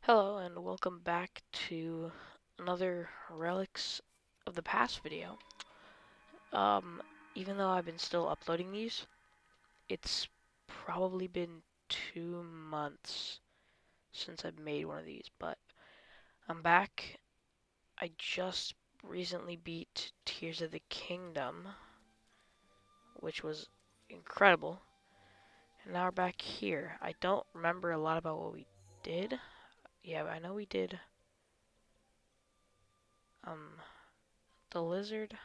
Hello and welcome back to another Relics of the Past video. Um, Even though I've been still uploading these, it's probably been 2 months since I've made one of these, but I'm back. I just recently beat Tears of the Kingdom, which was incredible, and now we're back here. I don't remember a lot about what we did. Yeah, I know we did, um, the lizard.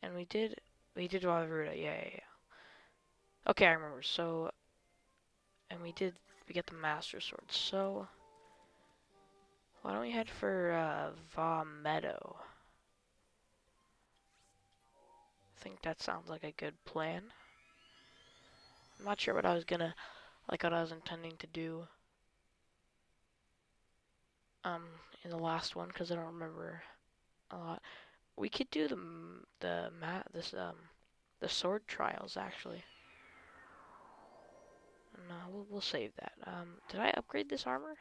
And we did Rivaruta, yeah. Okay, I remember. So, and we get the Master Sword. So, why don't we head for Va Meadow? I think that sounds like a good plan. I'm not sure what I was intending to do, um, in the last one, because I don't remember a lot. We could do the sword trials, actually. No, we'll save that. Did I upgrade this armor?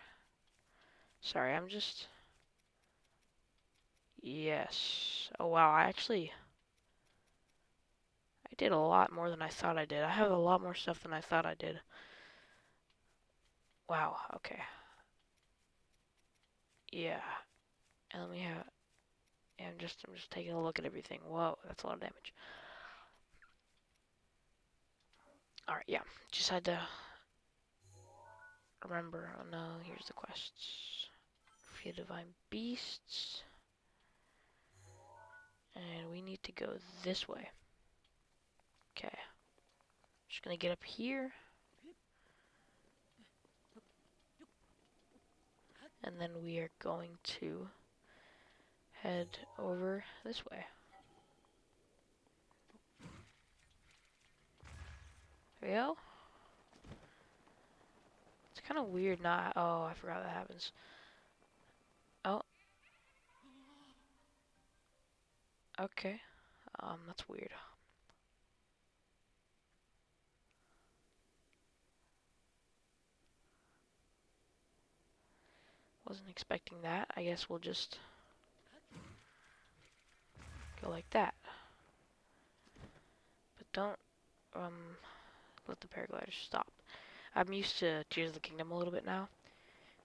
Sorry, I'm just... Yes. Oh, wow, I did a lot more than I thought I did. I have a lot more stuff than I thought I did. Wow, okay. Yeah. And let me have yeah, I'm just taking a look at everything. Whoa, that's a lot of damage. Alright, yeah. Just had to remember. Oh no, here's the quests. Few divine beasts. And we need to go this way. Okay. Just gonna get up here. And then we are going to head over this way. There we go. It's kind of weird not... Oh, I forgot that happens. Oh, okay. That's weird. Wasn't expecting that. I guess we'll just go like that. But don't let the paraglider stop. I'm used to Tears of the Kingdom a little bit now,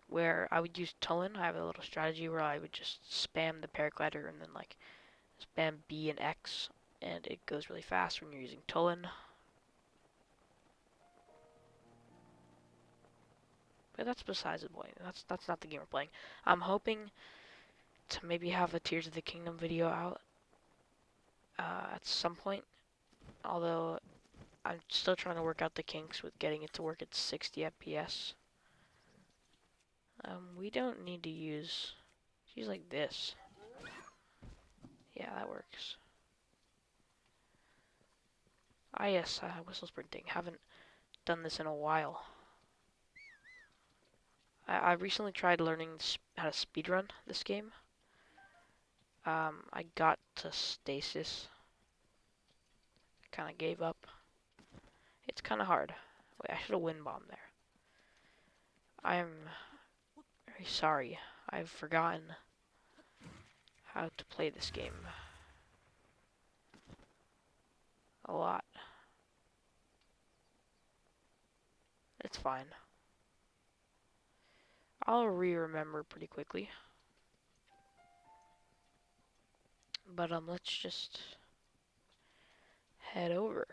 where I would use Tulin. I have a little strategy where I would just spam the paraglider and then like spam B and X, and it goes really fast when you're using Tulin. But that's besides the point. That's not the game we're playing. I'm hoping to maybe have a Tears of the Kingdom video out at some point, although I'm still trying to work out the kinks with getting it to work at 60 FPS. We don't need to use like this. Yeah, that works. Ah yes, whistle sprinting. Haven't done this in a while. I recently tried learning how to speedrun this game. I got to stasis. Kind of gave up. It's kind of hard. Wait, I should have wind bombed there. I'm very sorry. I've forgotten how to play this game a lot. It's fine. I'll re-remember pretty quickly. But let's just head over.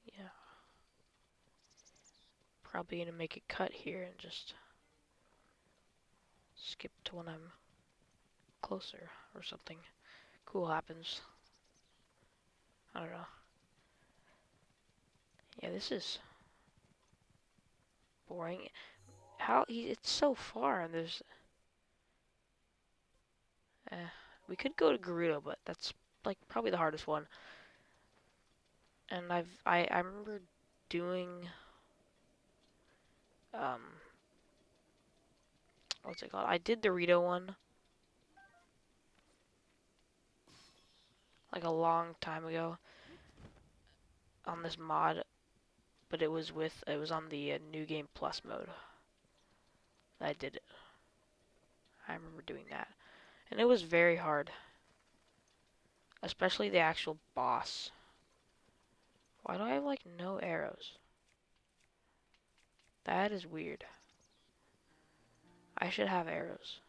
Yeah. Probably gonna make a cut here and just skip to when I'm closer or something cool happens. I don't know. Yeah, this is boring. It's so far and there's eh, we could go to Gerudo, but that's like probably the hardest one. And I remember doing um what's it called? I did the Rito one like a long time ago on this mod, but it was on the New Game Plus mode. I did it. I remember doing that. And it was very hard. Especially the actual boss. Why do I have like no arrows? That is weird. I should have arrows.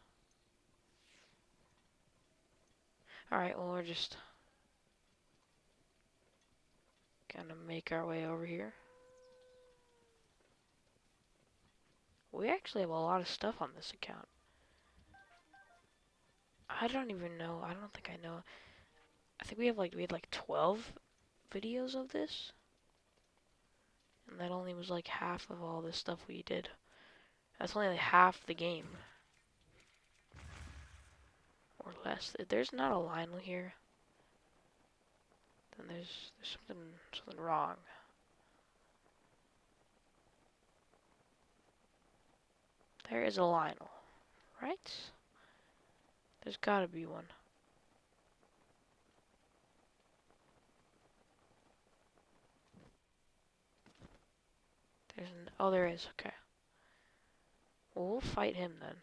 Alright, well we're just gonna make our way over here. We actually have a lot of stuff on this account. I don't even know. I don't think I know. I think we had like 12 videos of this. And that only was like half of all the stuff we did. That's only like half the game. Or less. If there's not a Lionel here, then there's something wrong. There is a Lionel, right? There's gotta be one. Oh, there is. Okay. Well, we'll fight him then.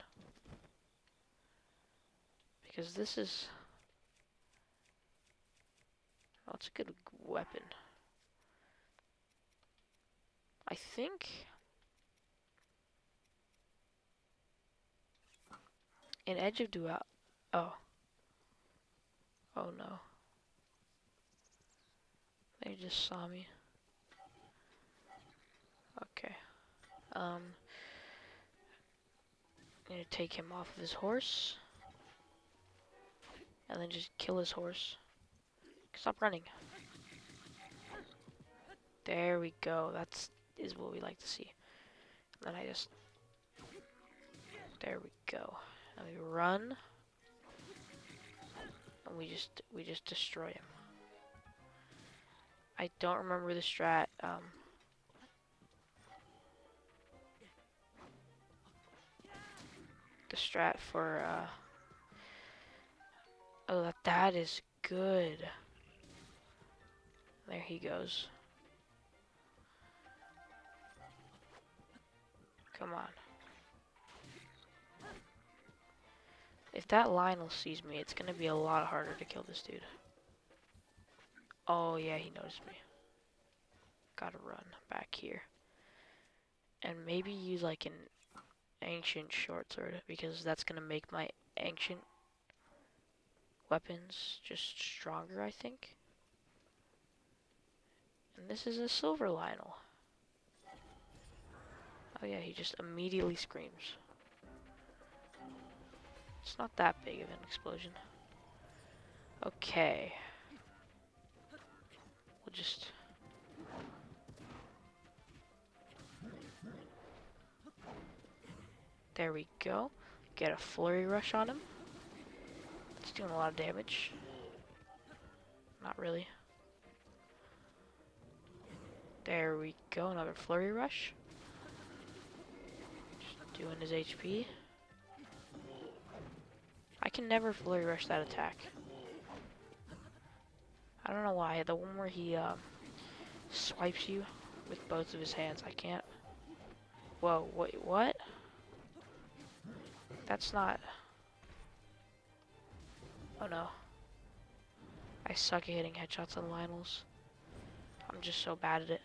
Because this is... Oh, it's a good weapon. I think... In Edge of Duel... Oh. Oh no. They just saw me. Okay. I'm gonna take him off of his horse. And then just kill his horse. Stop running. There we go. Is what we like to see. And then I just... There we go. And we run. And we just destroy him. I don't remember the strat. The strat for oh, that is good. There he goes. Come on. If that Lionel sees me, it's gonna be a lot harder to kill this dude. Oh yeah, he noticed me. Gotta run back here. And maybe use like an ancient short sword, because that's gonna make my ancient weapons just stronger, I think. And this is a silver Lionel. Oh yeah, he just immediately screams. It's not that big of an explosion. Okay. We'll just... There we go. Get a flurry rush on him. It's doing a lot of damage. Not really. There we go, another flurry rush. Just doing his HP. I can never flurry rush that attack. I don't know why. The one where he swipes you with both of his hands, I can't. Whoa, wait, what? That's not... Oh no. I suck at hitting headshots on Lionels. I'm just so bad at it.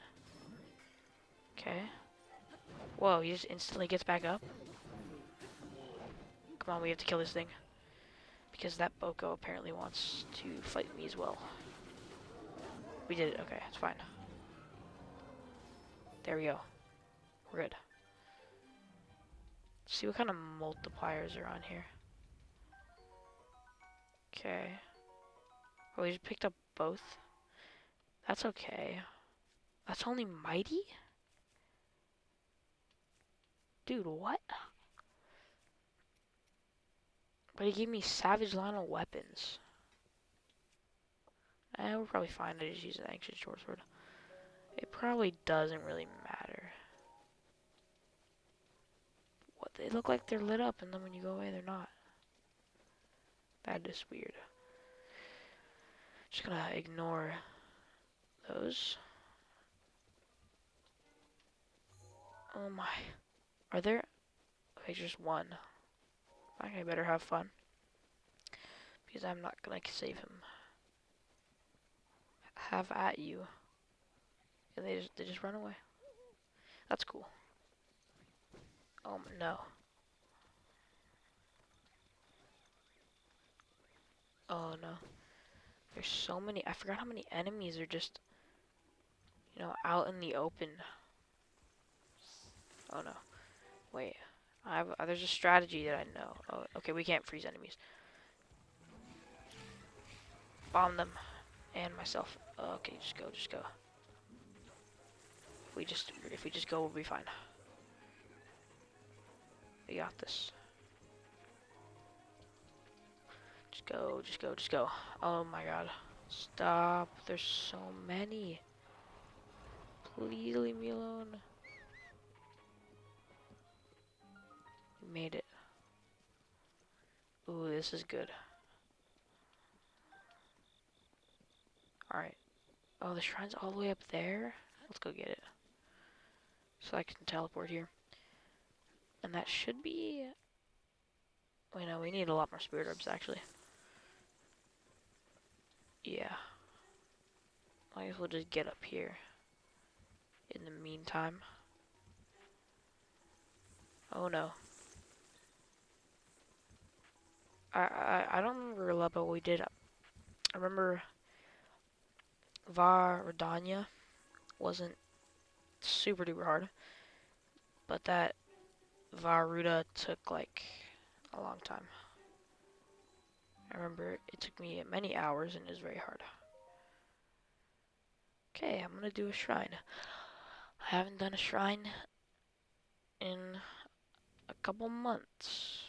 Okay. Whoa, he just instantly gets back up? Come on, we have to kill this thing. Because that Boko apparently wants to fight me as well. We did it, okay, it's fine. There we go. We're good. Let's see what kind of multipliers are on here. Okay. Oh, we just picked up both. That's okay. That's only mighty? Dude, what? But he gave me Savage Lionel weapons. We're probably fine to just use an ancient short sword. It probably doesn't really matter. What, they look like they're lit up, and then when you go away, they're not. That is weird. Just gonna ignore those. Oh my. Are there? Okay, just one. I better have fun. Because I'm not gonna save him. Have at you. And they just run away. That's cool. Oh no. Oh no. There's so many. I forgot how many enemies are just, out in the open. Oh no. Wait. There's a strategy that I know. Oh, okay, we can't freeze enemies. Bomb them. And myself. Okay, just go. If we just go, we'll be fine. We got this. Just go. Oh my god. Stop. There's so many. Please leave me alone. We made it. Ooh, this is good. Alright. Oh, the shrine's all the way up there? Let's go get it. So I can teleport here. And that should be... Wait, no, we need a lot more spirit orbs, actually. Yeah. Might as well just get up here. In the meantime. Oh no. I don't remember a lot about what we did. I remember Var wasn't super duper hard. But that Varuda took like a long time. I remember it took me many hours and it was very hard. Okay, I'm gonna do a shrine. I haven't done a shrine in a couple months.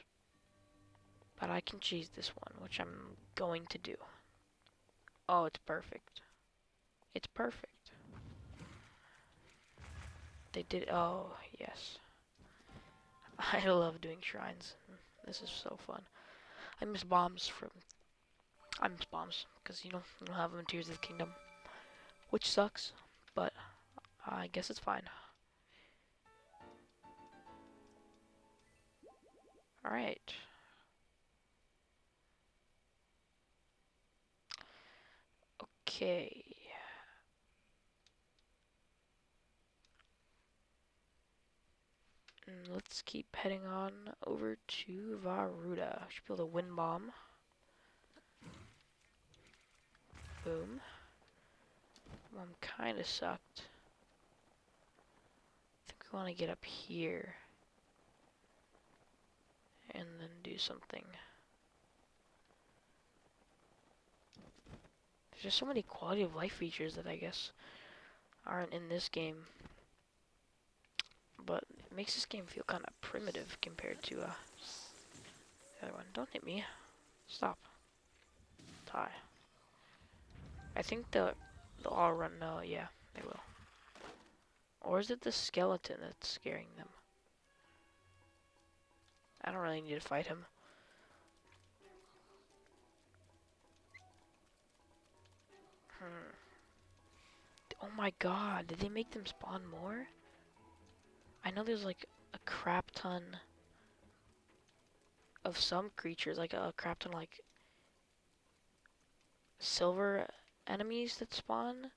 But I can cheese this one, which I'm going to do. Oh, it's perfect. It's perfect. They did, oh, yes. I love doing shrines. This is so fun. I miss bombs, because you don't have them in Tears of the Kingdom. Which sucks, but I guess it's fine. Alright. Okay. And let's keep heading on over to Varuda. Should be able to wind bomb. Boom. Mom kinda sucked. I think we want to get up here. And then do something. There's just so many quality of life features that I guess aren't in this game. But it makes this game feel kind of primitive compared to the other one. Don't hit me. Stop. Die. I think they'll all run. No, yeah, they will. Or is it the skeleton that's scaring them? I don't really need to fight him. Oh my god, did they make them spawn more? I know there's like a crap ton of some creatures, like a crap ton like silver enemies that spawn.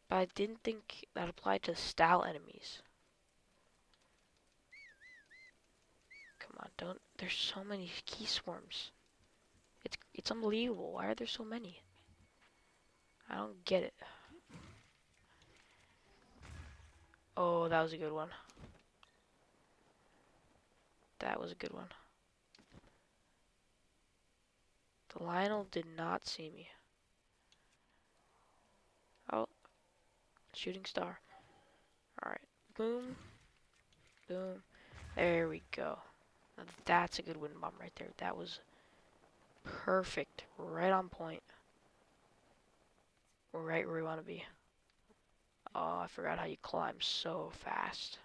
But I didn't think that applied to style enemies. Come on, don't. There's so many key swarms. It's unbelievable. Why are there so many? I don't get it. Oh, that was a good one. That was a good one. The Lionel did not see me. Oh, shooting star. Alright, boom, boom. There we go. Now that's a good wind bomb right there. That was perfect. Right on point. We're right where we want to be. Oh, I forgot how you climb so fast.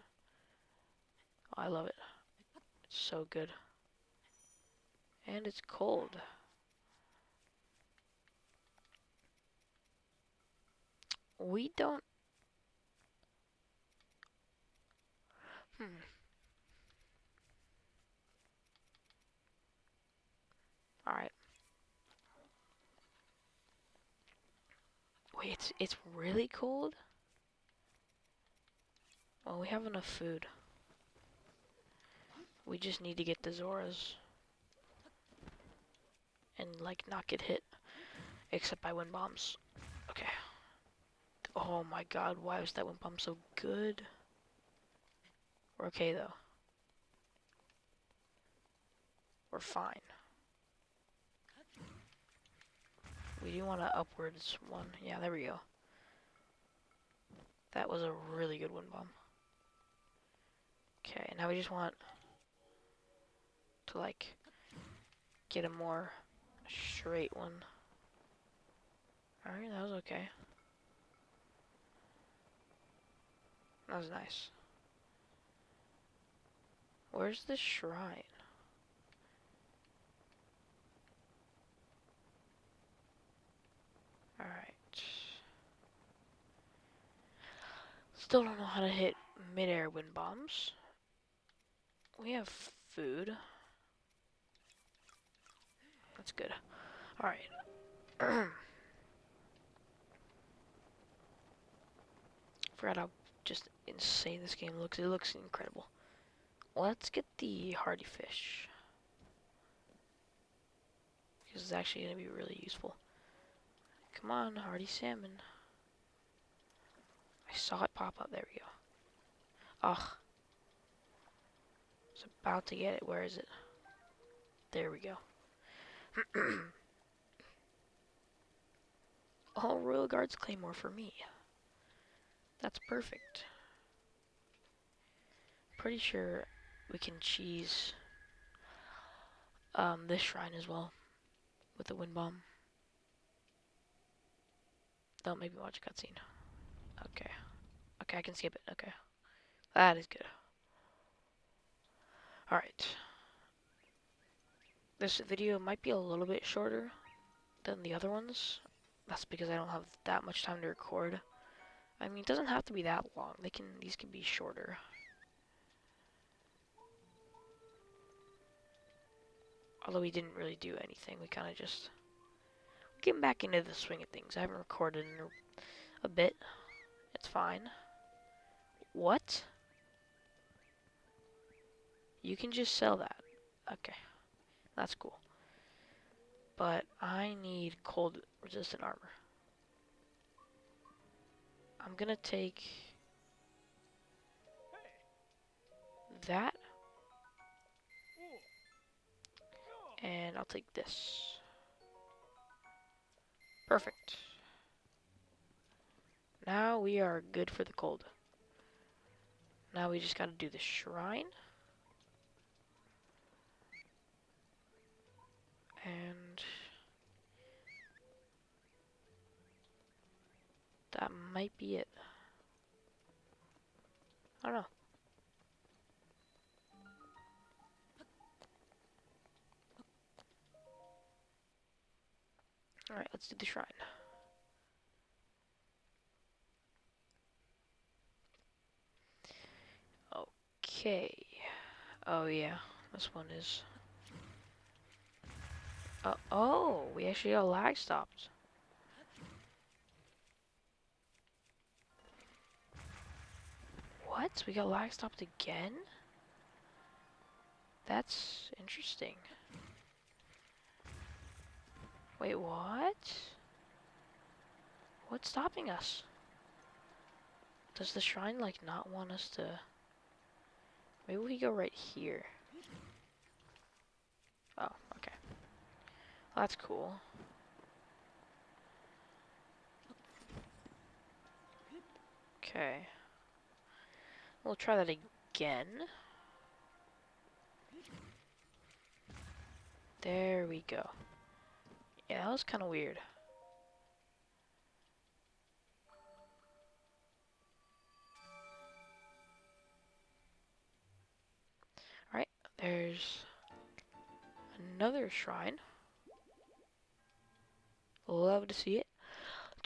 Oh, I love it. It's so good. And it's cold. We don't... Hmm. Alright. Wait, it's really cold? Well, we have enough food. We just need to get the Zoras. And, like, not get hit. Except by wind bombs. Okay. Oh my god, why was that wind bomb so good? We're okay, though. We're fine. We do want to upwards one. Yeah, there we go. That was a really good wind bomb. Okay, now we just want to, like, get a more straight one. Alright, that was okay. That was nice. Where's the shrine? Alright. Still don't know how to hit mid-air wind bombs. We have food. That's good. Alright. Forgot how just insane this game looks. It looks incredible. Let's get the hardy fish. Because it's actually going to be really useful. Come on, hardy salmon. I saw it pop up. There we go. Ugh. I was about to get it. Where is it? There we go. All Royal Guards Claymore for me. That's perfect. Pretty sure we can cheese this shrine as well with the wind bomb. Don't make me watch a cutscene. Okay. Okay, I can skip it. Okay. That is good. Alright. This video might be a little bit shorter than the other ones. That's because I don't have that much time to record. I mean, it doesn't have to be that long. These can be shorter. Although we didn't really do anything. We kind of just getting back into the swing of things. I haven't recorded in a bit. It's fine. What? You can just sell that. Okay. That's cool. But I need cold resistant armor. I'm gonna take that. And I'll take this. Perfect. Now we are good for the cold. Now we just gotta do the shrine. And that might be it. I don't know. Alright, let's do the shrine. Okay. Oh yeah, this one is... oh, we actually got lag stopped. What? We got lag stopped again? That's interesting. Wait, what? What's stopping us? Does the shrine, like, not want us to... Maybe we go right here. Oh, okay. Well, that's cool. Okay. We'll try that again. There we go. Yeah, that was kind of weird. Alright, there's another shrine. Love to see it.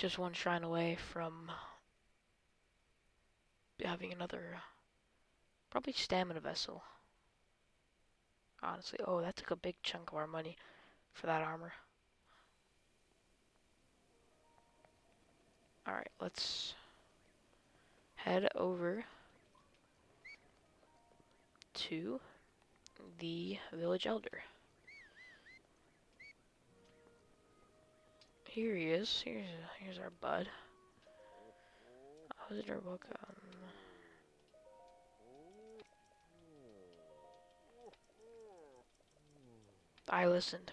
just one shrine away from having another, probably stamina vessel. Honestly, oh, that took a big chunk of our money for that armor. Alright, let's head over to the village elder. Here he is. Here's our bud. Visitor book. I listened.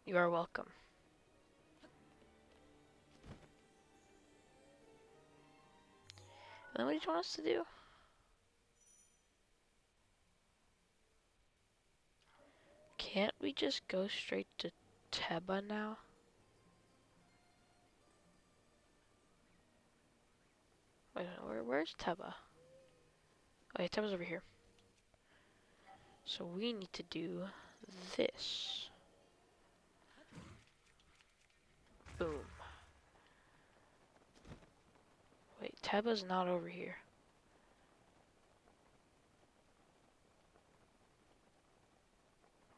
You are welcome. And then what do you want us to do? Can't we just go straight to Teba now? Wait, where's Teba? Oh yeah, Teba's over here. So we need to do this. Boom. Wait, Teba's not over here.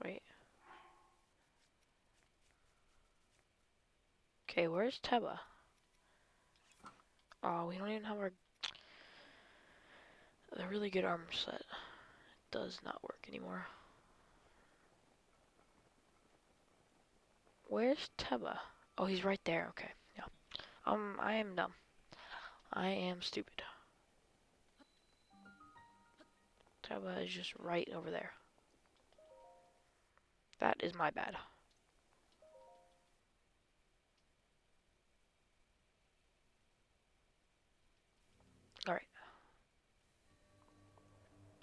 Wait. Okay, where's Teba? Oh, we don't even have the really good armor set. It does not work anymore. Where's Teba? Oh, he's right there. Okay, yeah. I am dumb. I am stupid. Teba is just right over there. That is my bad. Alright.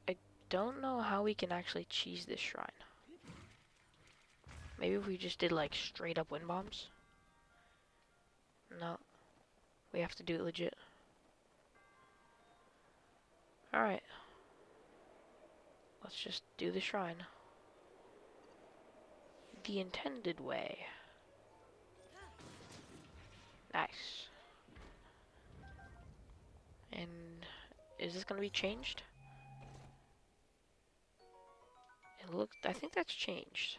I don't know how we can actually cheese this shrine. Maybe if we just did like straight up wind bombs? No. We have to do it legit. Alright. Let's just do the shrine. The intended way. Nice. And is this gonna be changed? It looks, I think that's changed.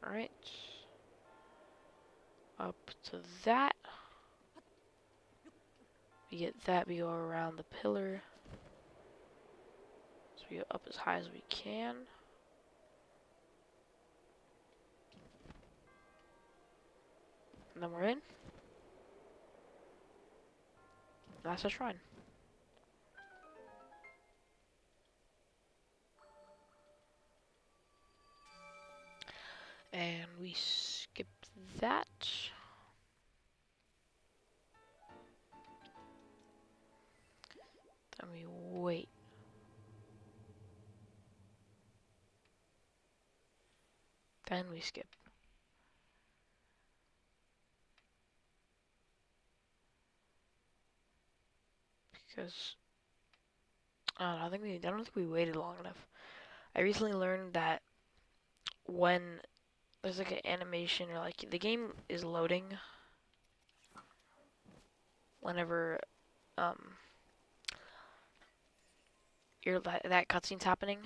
Alright. Up to that. We get that, we go around the pillar. So we go up as high as we can. And then we're in. That's a shrine. And we skip that. Then we wait. Then we skip. Because I don't know, I don't think we waited long enough. I recently learned that when there's like an animation or like the game is loading whenever that cutscene's happening,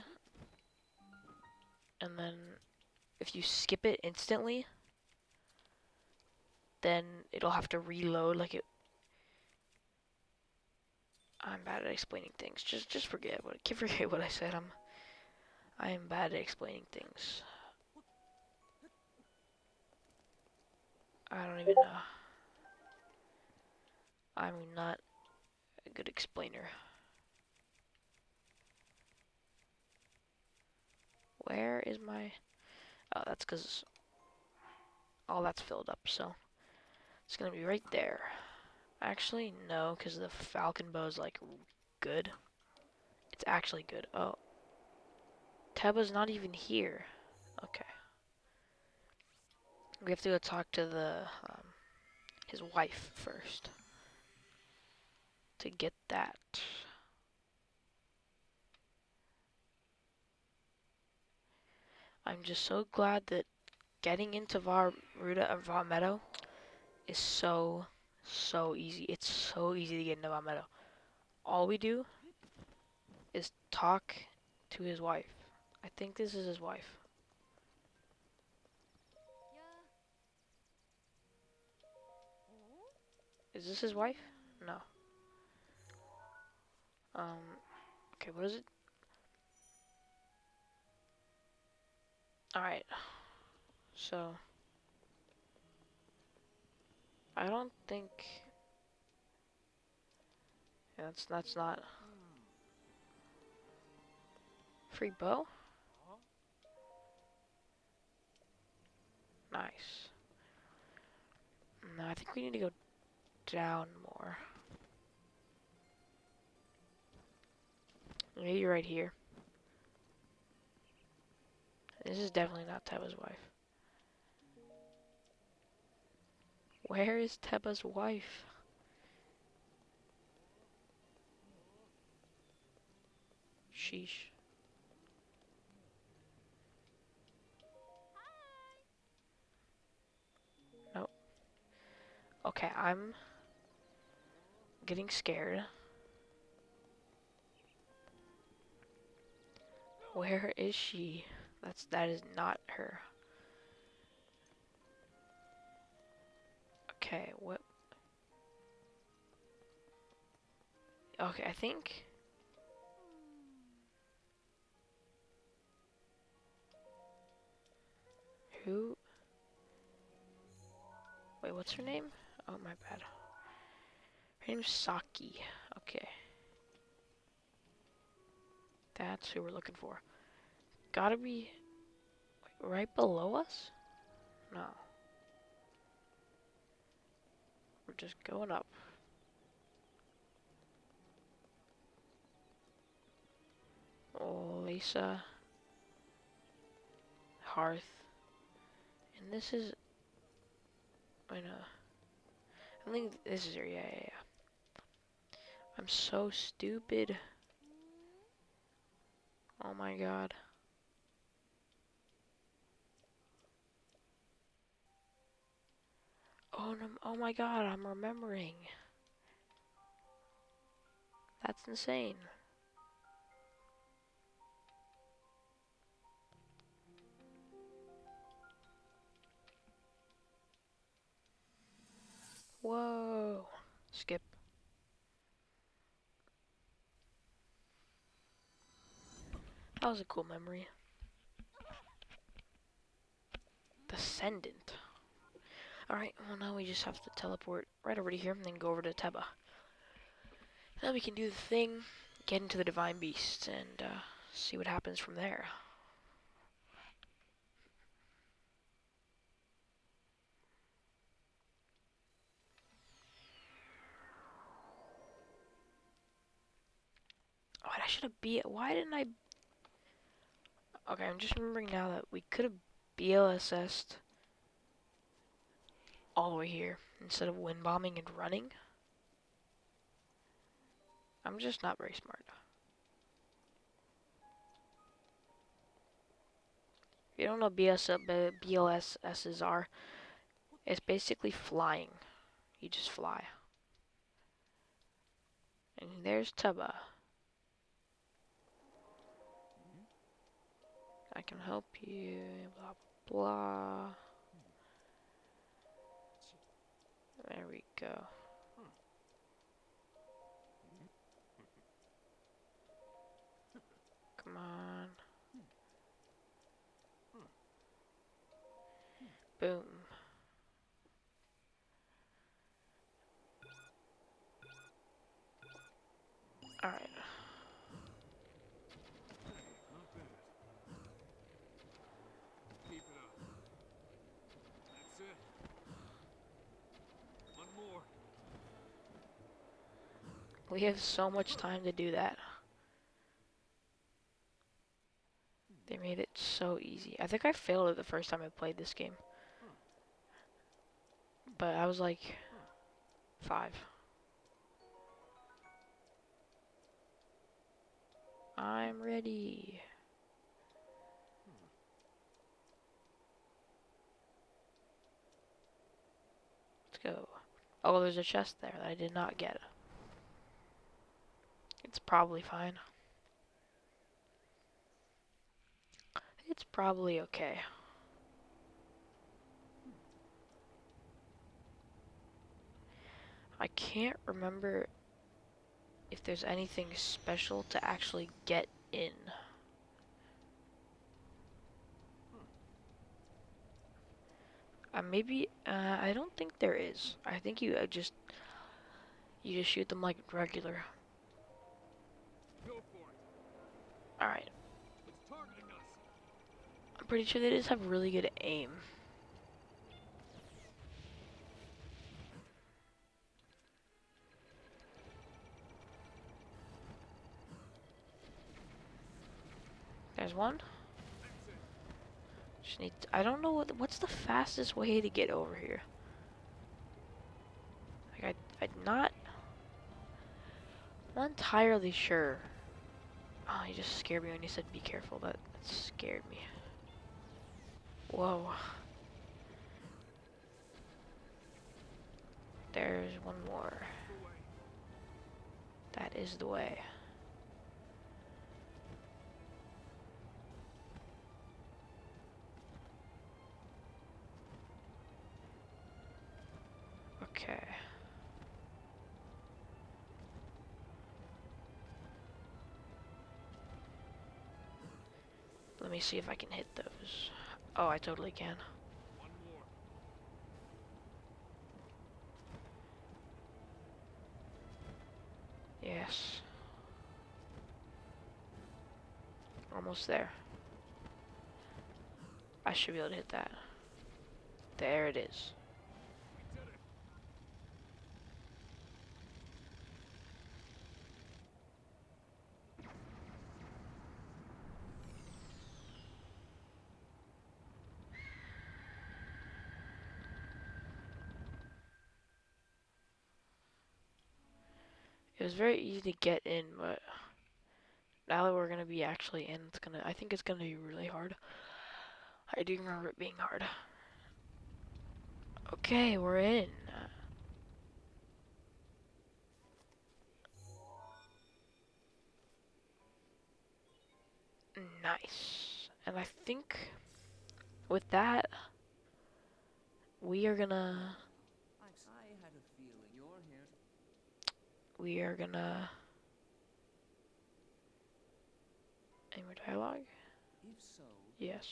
and then if you skip it instantly, then it'll have to reload like it. I'm bad at explaining things. Just forget what I said. I am bad at explaining things. I don't even know. I'm not a good explainer. Where is my... Oh, that's because all that's filled up, so it's gonna be right there. Actually, no, because the falcon bow is like good. It's actually good. Oh, Teba's not even here. Okay, we have to go talk to his wife first to get that. I'm just so glad that getting into Ruta and Var Meadow is so easy. It's so easy to get into Var Meadow. All we do is talk to his wife. I think this is his wife. Is this his wife? No. Okay, what is it? Alright, so I don't think that's not free bow? Nice. No, I think we need to go down more. Maybe right here. This is definitely not Teba's wife. Where is Teba's wife? Sheesh. Nope. Okay, I'm getting scared. Where is she? That is not her. Okay, what? Okay, I think. Who? Wait, what's her name? Oh, my bad. Her name's Saki. Okay. That's who we're looking for. Gotta be right below us? No. We're just going up. Oh, Lisa. Hearth. And this is... Wait, no. I think this is her. Yeah. I'm so stupid. Oh my god. Oh no, oh my god, I'm remembering. That's insane. Whoa. Skip. That was a cool memory. Descendant. Alright, well now we just have to teleport right over to here and then go over to Teba. Then we can do the thing, get into the Divine Beast, and see what happens from there. Oh, I should have why didn't I... Okay, I'm just remembering now that we could have BLSS'd all the way here instead of wind bombing and running. I'm just not very smart. If you don't know BLSS's are, it's basically flying. You just fly. And there's Teba. I can help you, blah blah. There we go. Come on. Boom. Alright. Not bad. Keep it up. That's it. One more. We have so much time to do that. They made it so easy. I think I failed it the first time I played this game. But I was like 5. I'm ready. go. Oh, there's a chest there that I did not get. It's probably fine. It's probably okay. I can't remember if there's anything special to actually get in. I don't think there is. I think you just shoot them like regular. Go for it. All right. It's targeting us. I'm pretty sure they just have really good aim. There's one. That's it. Just need. I don't know what's the fastest way to get over here. Like I'm not entirely sure. Oh, you just scared me when you said be careful. That scared me. Whoa. There's one more. That's the way. That is the way. Okay. Let me see if I can hit those. Oh, I totally can. One more. Yes. Almost there. I should be able to hit that. There it is. We did it. It was very easy to get in, but now that we're gonna be actually in, I think it's gonna be really hard. I do remember it being hard. Okay, we're in. Nice. And I think with that, we are gonna, I had a feeling you're here. we are gonna, any more dialogue? If so, Yes.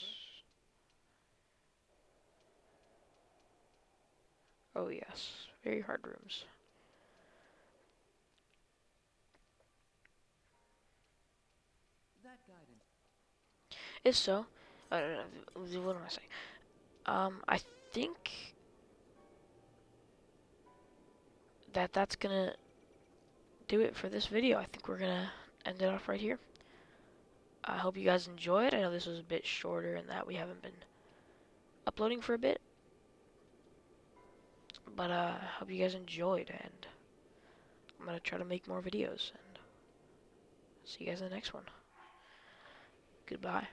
Oh yes, very hard rooms. that guidance. If so, what am I saying? I think that's gonna do it for this video. I think we're gonna end it off right here. I hope you guys enjoyed. I know this was a bit shorter and that we haven't been uploading for a bit. But I hope you guys enjoyed, and I'm gonna try to make more videos, and see you guys in the next one. Goodbye.